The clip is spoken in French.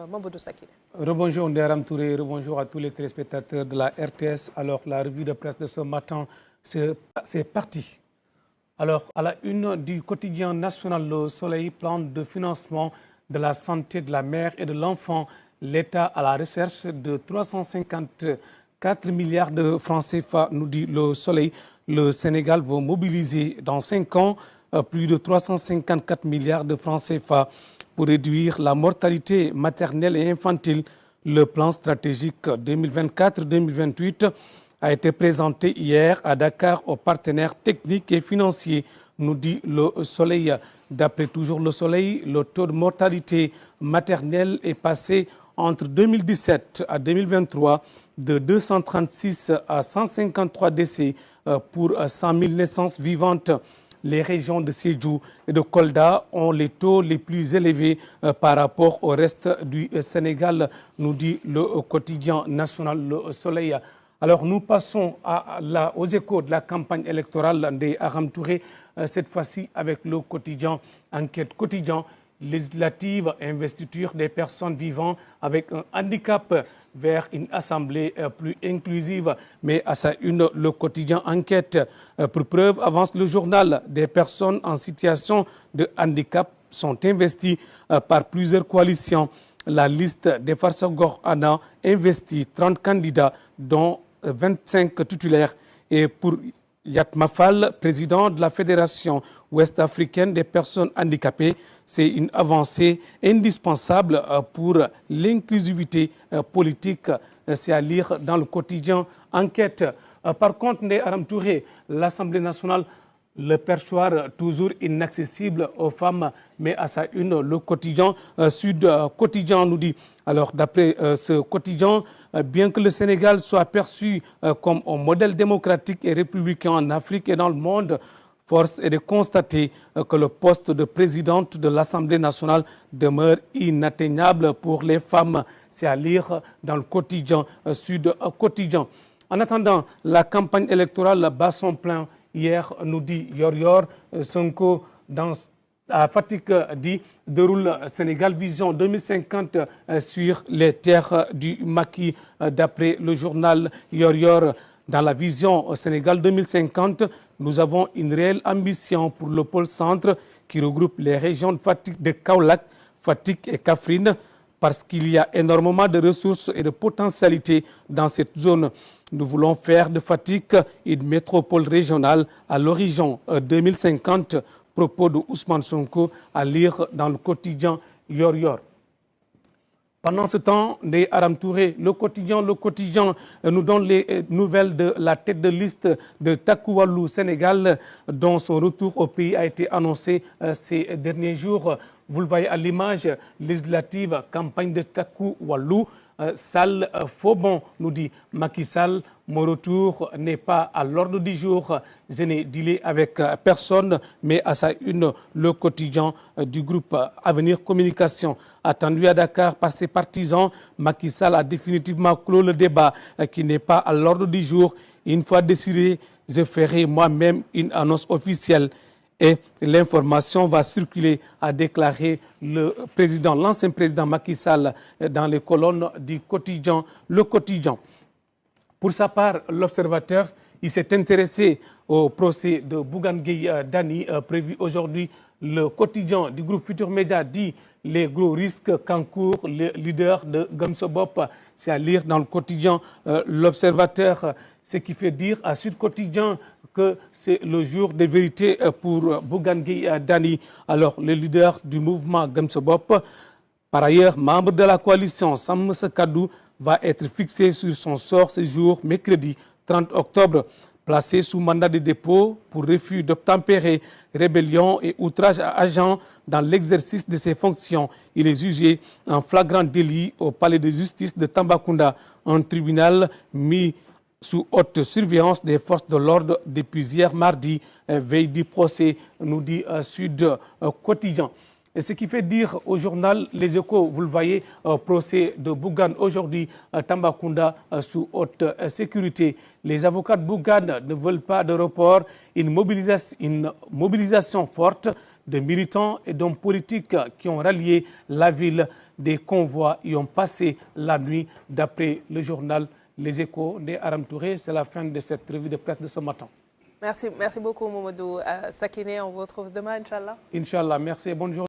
Mamadou Sakine. Rebonjour Ndéram Touré, rebonjour à tous les téléspectateurs de la RTS. Alors, la revue de presse de ce matin, c'est parti. Alors, à la une du quotidien national Le Soleil, plan de financement de la santé de la mère et de l'enfant, l'État à la recherche de 354 milliards de francs CFA, nous dit Le Soleil. Le Sénégal va mobiliser dans 5 ans plus de 354 milliards de francs CFA pour réduire la mortalité maternelle et infantile. Le plan stratégique 2024-2028 a été présenté hier à Dakar aux partenaires techniques et financiers, nous dit Le Soleil. D'après toujours Le Soleil, le taux de mortalité maternelle est passé entre 2017 à 2023 de 236 à 153 décès pour 100 000 naissances vivantes. Les régions de Sédhiou et de Kolda ont les taux les plus élevés par rapport au reste du Sénégal, nous dit le quotidien national Le Soleil. Alors nous passons aux échos de la campagne électorale de Aram Touré, cette fois-ci avec le quotidien Enquête quotidien, législative, investiture des personnes vivant avec un handicap vers une assemblée plus inclusive. Mais à sa une, le quotidien Enquête, pour preuve, avance le journal, des personnes en situation de handicap sont investies par plusieurs coalitions. La liste des Farsagor Anna investit 30 candidats, dont 25 titulaires. Et pour Yatma Fall, président de la Fédération ouest-africaine des personnes handicapées, c'est une avancée indispensable pour l'inclusivité politique. C'est à lire dans le quotidien Enquête. Par contre, Aram Touré, l'Assemblée nationale, le perchoir toujours inaccessible aux femmes, mais à sa une, le quotidien Sud Quotidien nous dit. Alors, d'après ce quotidien, bien que le Sénégal soit perçu comme un modèle démocratique et républicain en Afrique et dans le monde, force est de constater que le poste de présidente de l'Assemblée nationale demeure inatteignable pour les femmes. C'est à lire dans le quotidien Sud Quotidien. En attendant, la campagne électorale bat son plein. Hier, nous dit Yor Sonko à Fatick dit déroule Sénégal Vision 2050 sur les terres du Macky. D'après le journal Yor, dans la vision Sénégal 2050, nous avons une réelle ambition pour le pôle centre qui regroupe les régions de Fatick, de Kaolack, Fatick et Kaffrine, parce qu'il y a énormément de ressources et de potentialités dans cette zone. Nous voulons faire de Fatick une métropole régionale à l'horizon 2050. Propos de Ousmane Sonko à lire dans le quotidien Yor. Pendant ce temps, Aram Touré, le quotidien nous donne les nouvelles de la tête de liste de Taku Wallu Sénégal, dont son retour au pays a été annoncé ces derniers jours. Vous le voyez à l'image législative, campagne de Taku Wallu. Sall Faubon nous dit Macky Sall, mon retour n'est pas à l'ordre du jour. Je n'ai dealé avec personne, mais à sa une, le quotidien du groupe Avenir Communication. Attendu à Dakar par ses partisans, Macky Sall a définitivement clos le débat qui n'est pas à l'ordre du jour. Une fois décidé, je ferai moi-même une annonce officielle. Et l'information va circuler, a déclaré l'ancien président Macky Sall dans les colonnes du quotidien Le Quotidien. Pour sa part, l'Observateur, il s'est intéressé au procès de Bougane Gueye Dany prévu aujourd'hui. Le quotidien du groupe Futur Média dit les gros risques qu'encourt le leader de Gamsobop. C'est à lire dans le quotidien L'Observateur, ce qui fait dire à Sud Quotidien que c'est le jour de vérité pour Bougane Gueye Dany. Alors, le leader du mouvement Gamsobop, par ailleurs membre de la coalition Sam Sa Kaddu, va être fixé sur son sort ce jour, mercredi 30 octobre. Placé sous mandat de dépôt pour refus d'obtempérer, rébellion et outrage à agent dans l'exercice de ses fonctions. Il est jugé en flagrant délit au palais de justice de Tambacounda, un tribunal mis sous haute surveillance des forces de l'ordre depuis hier mardi, veille du procès, nous dit Sud Quotidien. Et ce qui fait dire au journal Les Échos, vous le voyez, procès de Bougane aujourd'hui, Tambacounda sous haute sécurité. Les avocats de Bougane ne veulent pas de report, une mobilisation forte de militants et d'hommes politiques qui ont rallié la ville. Des convois y ont passé la nuit, d'après le journal Les Échos. Ndeye Aram Touré, c'est la fin de cette revue de presse de ce matin. Merci beaucoup Mamadou Sakiné, on vous retrouve demain, Inch'Allah. Inch'Allah, merci et bonne journée.